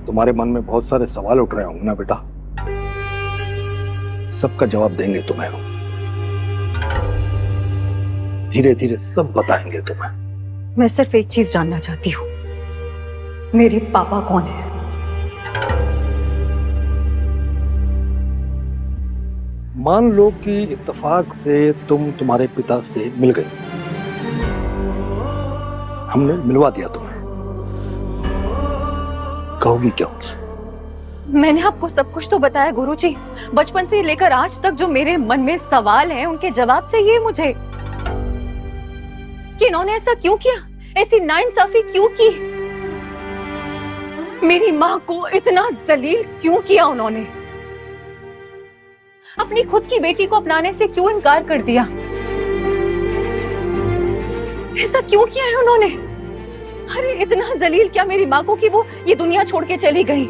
तुम्हारे मन में बहुत सारे सवाल उठ रहे होंगे ना बेटा, सबका जवाब देंगे तुम्हें, धीरे धीरे सब बताएंगे तुम्हें। मैं सिर्फ एक चीज जानना चाहती हूँ, मेरे पापा कौन है? मान लो कि इत्तेफाक से तुम तुम्हारे पिता से मिल गई, हमने मिलवा दिया तुम्हें, कहोगी क्या उनसे? मैंने आपको सब कुछ तो बताया गुरुजी। बचपन से लेकर आज तक जो मेरे मन में सवाल हैं, उनके जवाब चाहिए मुझे कि इन्होंने ऐसा क्यों किया, ऐसी नाइंसाफी क्यों की, मेरी माँ को इतना जलील क्यों किया उन्होंने, अपनी खुद की बेटी को अपनाने से क्यों इनकार कर दिया, ऐसा क्यों किया है उन्होंने? अरे इतना जलील क्या मेरी माँ को कि वो ये दुनिया छोड़ के चली गई।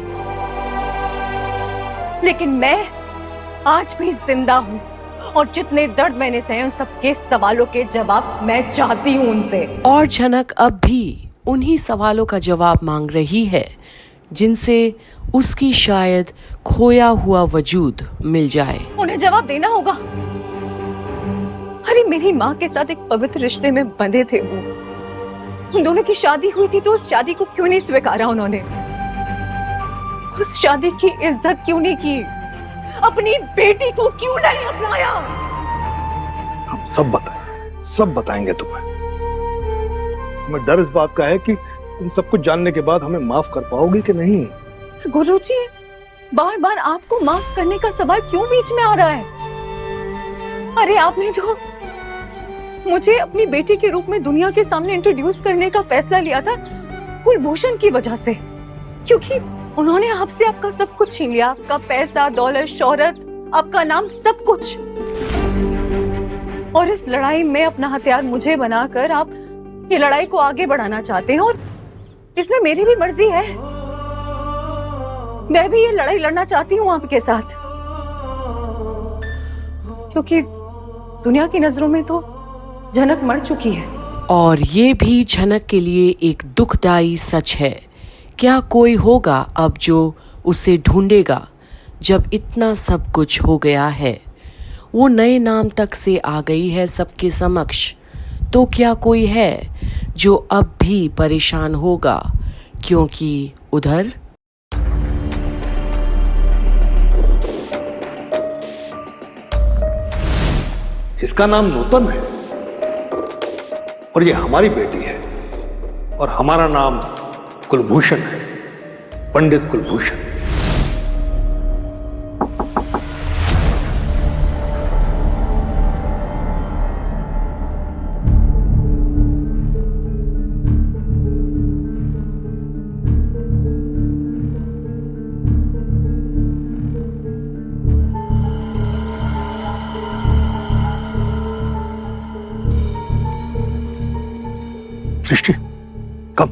लेकिन मैं आज भी जिंदा हूँ और जितने दर्द मैंने सहे उन सबके सवालों के जवाब मैं चाहती हूँ उनसे। और झनक अब भी उन्हीं सवालों का जवाब मांग रही है जिनसे उसकी शायद खोया हुआ वजूद मिल जाए। उन्हें जवाब देना होगा। अरे मेरी माँ के साथ एक पवित्र रिश्ते में बंधे थे वो, उन दोनों की शादी हुई थी तो उस शादी को क्यों नहीं स्वीकारा उन्होंने, उस शादी की इज्जत क्यों नहीं की, अपनी बेटी को क्यों नहीं अपनाया? हम सब बताएंगे तुम्हें। हमें डर इस बात का है कि तुम सब कुछ जानने के बाद हमें माफ कर पाओगी कि नहीं। गुरुजी, बार बार आपको माफ करने का सवाल क्यों बीच में आ रहा है? अरे आपने तो मुझे अपनी बेटी के रूप में दुनिया के सामने इंट्रोड्यूस करने का फैसला लिया था कुलभूषण की वजह से, क्योंकि उन्होंने आपसे आपका सब कुछ छीन लिया, आपका पैसा, दौलत, शोहरत, आपका नाम, सब कुछ। और इस लड़ाई में अपना हथियार मुझे बनाकर आप ये लड़ाई को आगे बढ़ाना चाहते हैं और इसमें मेरी भी मर्जी है। मैं भी ये लड़ाई लड़ना चाहती हूँ आपके साथ, क्योंकि दुनिया की नजरों में तो झनक मर चुकी है। और ये भी झनक के लिए एक दुखदाई सच है। क्या कोई होगा अब जो उसे ढूंढेगा जब इतना सब कुछ हो गया है? वो नए नाम तक से आ गई है सबके समक्ष, तो क्या कोई है जो अब भी परेशान होगा क्योंकि उधर इसका नाम नूतन है और ये हमारी बेटी है और हमारा नाम कुलभूषण है, पंडित कुलभूषण। सृष्टि, कम।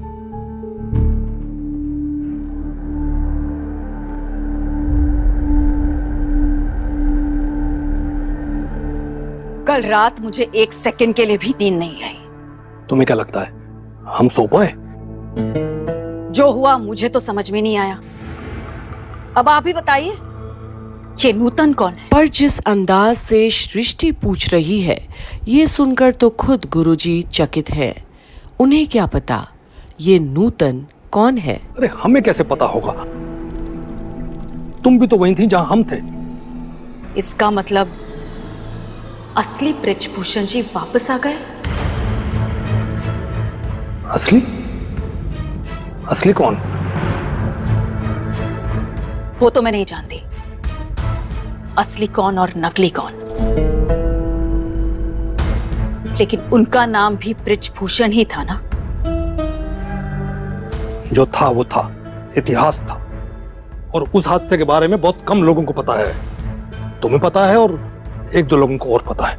कल रात मुझे एक सेकंड के लिए भी नींद नहीं आई। तुम्हें क्या लगता है हम सो पाए? जो हुआ मुझे तो समझ में नहीं आया। अब आप ही बताइए, ये नूतन कौन है? पर जिस अंदाज से सृष्टि पूछ रही है, ये सुनकर तो खुद गुरुजी चकित है। उन्हें क्या पता ये नूतन कौन है? अरे हमें कैसे पता होगा? तुम भी तो वहीं थी जहां हम थे। इसका मतलब असली बृजभूषण जी वापस आ गए? असली? असली कौन? वो तो मैं नहीं जानती, असली कौन और नकली कौन, लेकिन उनका नाम भी बृजभूषण ही था ना? जो था वो था, इतिहास था, और उस हादसे के बारे में बहुत कम लोगों को पता है। तुम्हें पता है और एक दो लोगों को और पता है,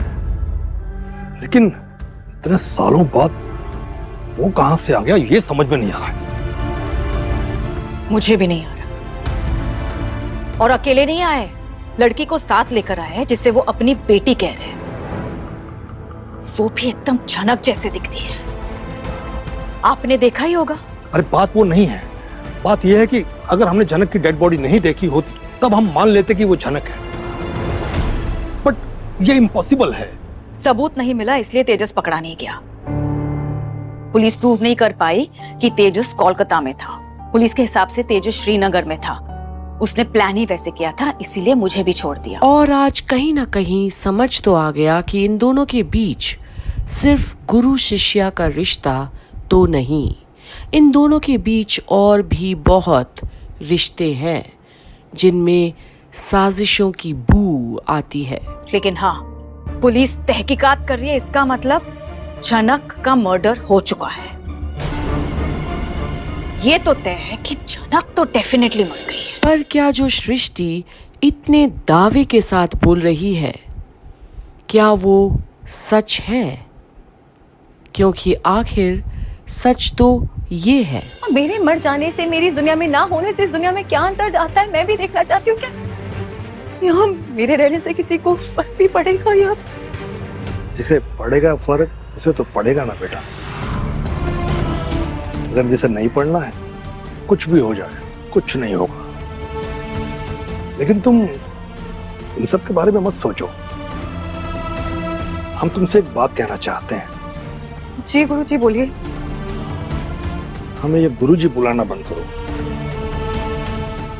लेकिन इतने सालों बाद वो कहां से आ गया ये समझ में नहीं आ रहा है। मुझे भी नहीं आ रहा। और अकेले नहीं आए, लड़की को साथ लेकर आए जिसे वो अपनी बेटी कह रहे हैं। वो भी एकदम झनक जैसे दिखती है, आपने देखा ही होगा। अरे बात वो नहीं है, बात यह है कि अगर हमने झनक की डेड बॉडी नहीं देखी होती तब हम मान लेते कि वो झनक है, बट ये इम्पॉसिबल है। सबूत नहीं मिला इसलिए तेजस पकड़ा नहीं गया। पुलिस प्रूव नहीं कर पाई कि तेजस कोलकाता में था। पुलिस के हिसाब से तेजस श्रीनगर में था। उसने प्लान ही वैसे किया था, इसीलिए मुझे भी छोड़ दिया। और आज कहीं ना कहीं समझ तो आ गया कि इन दोनों के बीच सिर्फ गुरु शिष्या का रिश्ता तो नहीं, इन दोनों के बीच और भी बहुत रिश्ते हैं जिनमें साजिशों की बू आती है। लेकिन हाँ, पुलिस तहकीकात कर रही है, इसका मतलब झनक का मर्डर हो चुका है। ये तो तय है कि झनक तो डेफिनेटली मर गई है। पर क्या जो सृष्टि इतने दावे के साथ बोल रही है, क्या वो सच है? क्योंकि आखिर सच तो ये है। मेरे मर जाने से, मेरी दुनिया में ना होने से इस दुनिया में क्या अंतर आता है, मैं भी देखना चाहती हूँ। क्या यहाँ मेरे रहने से किसी को फर्क भी पड़ेगा? या जिसे पड़ेगा फर्क उसे तो पड़ेगा ना बेटा। अगर जिसे नहीं पढ़ना है, कुछ भी हो जाए, कुछ नहीं होगा। लेकिन तुम इन सब के बारे में मत सोचो। हम तुमसे एक बात कहना चाहते हैं। जी गुरुजी बोलिए। हमें ये गुरुजी बुलाना बंद करो।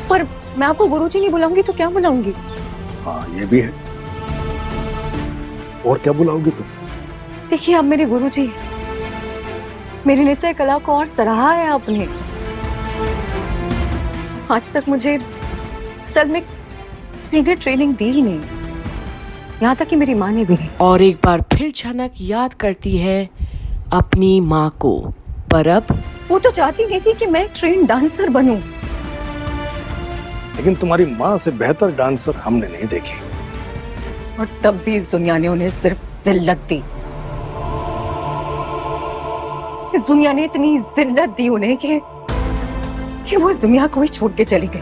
पर मैं आपको गुरुजी नहीं बुलाऊंगी तो क्या बुलाऊंगी? हाँ, ये भी है। और क्या बुलाओगी तुम? देखिए, आप मेरे गुरुजी, मेरी नृत्य कला को और सराहा है आपने। आज तक मुझे असल में किसी ने ट्रेनिंग दी ही नहीं, यहाँ तक कि मेरी माँ ने भी नहीं। और एक बार फिर झनक याद करती है अपनी माँ को। पर अब वो तो चाहती नहीं थी कि मैं ट्रेन डांसर बनूं। लेकिन तुम्हारी माँ से बेहतर डांसर हमने नहीं देखी। और तब भी इस दुनिया ने उन्हें सिर्फ जिल्लत दी। इस दुनिया ने इतनी जिल्लत दी उन्हें कि वो इस दुनिया को ही छोड़ के चली गई।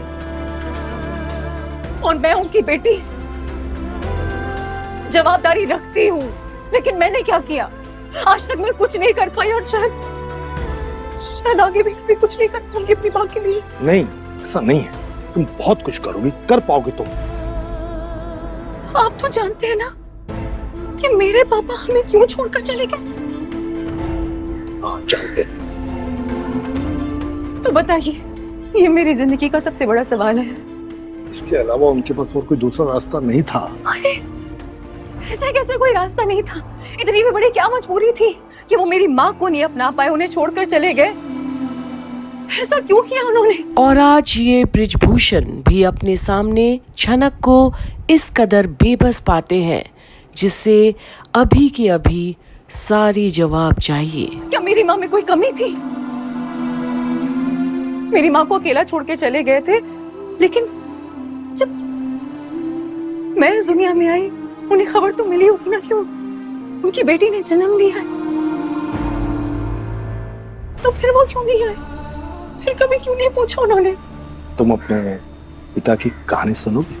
और मैं उनकी बेटी जवाबदारी रखती हूँ, लेकिन मैंने क्या किया? आज तक मैं कुछ नहीं कर पाई और शायद आगे भी कभी कुछ नहीं कर पाऊंगी अपनी माँ के लिए। नहीं, ऐसा नहीं है। तुम बहुत कुछ करोगी, कर पाओगे तुम। आप तो जानते हैं ना कि मेरे पापा हमें क्यों छोड़कर चले गए। हाँ, जानते हैं। तो बताइए, ये मेरी जिंदगी का सबसे बड़ा सवाल है। इसके अलावा उनके पास और कोई दूसरा रास्ता नहीं था। अरे ऐसा कैसे कोई रास्ता नहीं था? इतनी भी बड़ी क्या मजबूरी थी कि वो मेरी माँ को नहीं अपना पाए, उन्हें छोड़कर चले गए? ऐसा क्यों किया उन्होंने? और आज ये बृजभूषण भी अपने सामने झनक को इस कदर बेबस पाते हैं जिससे अभी के अभी सारी जवाब चाहिए। क्या मेरी माँ में कोई कमी थी? मेरी माँ को अकेला छोड़ के चले गए थे, लेकिन जब मैं इस दुनिया में आई उन्हें खबर तो मिली होगी ना कि उनकी बेटी ने जन्म लिया है। तो फिर वो क्यों नहीं आए? फिर कभी क्यों नहीं पूछा उन्होंने? तुम अपने पिता की कहानी सुनोगे?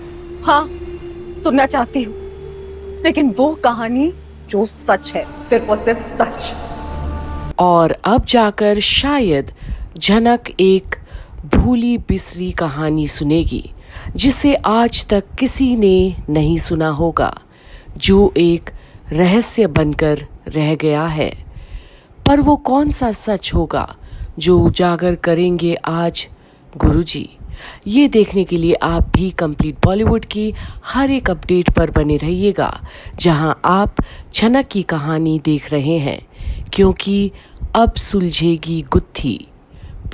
हाँ, सुनना चाहती हूँ, लेकिन वो कहानी जो सच है, सिर्फ और सिर्फ सच। और अब जाकर शायद झनक एक भूली बिसरी कहानी सुनेगी जिसे आज तक किसी ने नहीं सुना होगा, जो एक रहस्य बनकर रह गया है। पर वो कौन सा सच होगा जो उजागर करेंगे आज गुरुजी? ये देखने के लिए आप भी कंप्लीट बॉलीवुड की हर एक अपडेट पर बने रहिएगा, जहां आप झनक की कहानी देख रहे हैं, क्योंकि अब सुलझेगी गुत्थी।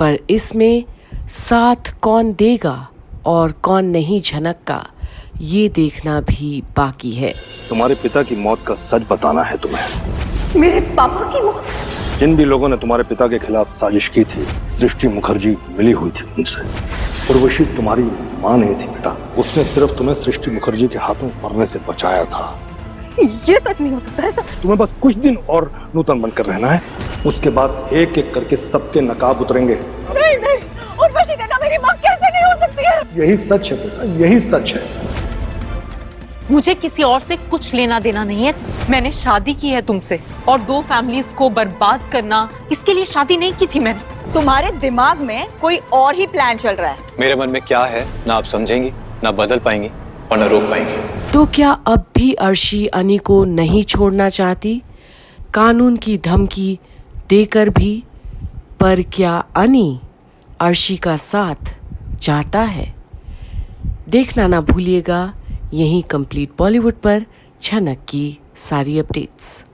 पर इसमें साथ कौन देगा और कौन नहीं झनक का, ये देखना भी बाकी है। तुम्हारे पिता की मौत का सच बताना है तुम्हें। मेरे पापा की मौत? जिन भी लोगों ने तुम्हारे पिता के खिलाफ साजिश की थी, सृष्टि मुखर्जी मिली हुई थी उनसे। उर्वशी तुम्हारी माँ नहीं थी बेटा, उसने सिर्फ तुम्हें सृष्टि मुखर्जी के हाथों मरने से बचाया था। ये सच नहीं हो सकता है सर। तुम्हें बस कुछ दिन और नूतन बनकर रहना है, उसके बाद एक एक करके सबके नकाब उतरेंगे। नहीं नहीं, उर्वशी नैना मेरी माँ कैसे नहीं हो सकती है? यही सच है बेटा, यही सच है। मुझे किसी और से कुछ लेना देना नहीं है। मैंने शादी की है तुमसे, और 2 फैमिलीज को बर्बाद करना, इसके लिए शादी नहीं की थी मैंने। तुम्हारे दिमाग में कोई और ही प्लान चल रहा है। मेरे मन में क्या है ना आप समझेंगी, ना बदल पाएंगी और ना रोक पाएंगी। तो क्या अब भी अर्शी अनी को नहीं छोड़ना चाहती, कानून की धमकी देकर भी? पर क्या अनी अर्शी का साथ चाहता है? देखना ना भूलिएगा यहीं कंप्लीट बॉलीवुड पर छनक की सारी अपडेट्स।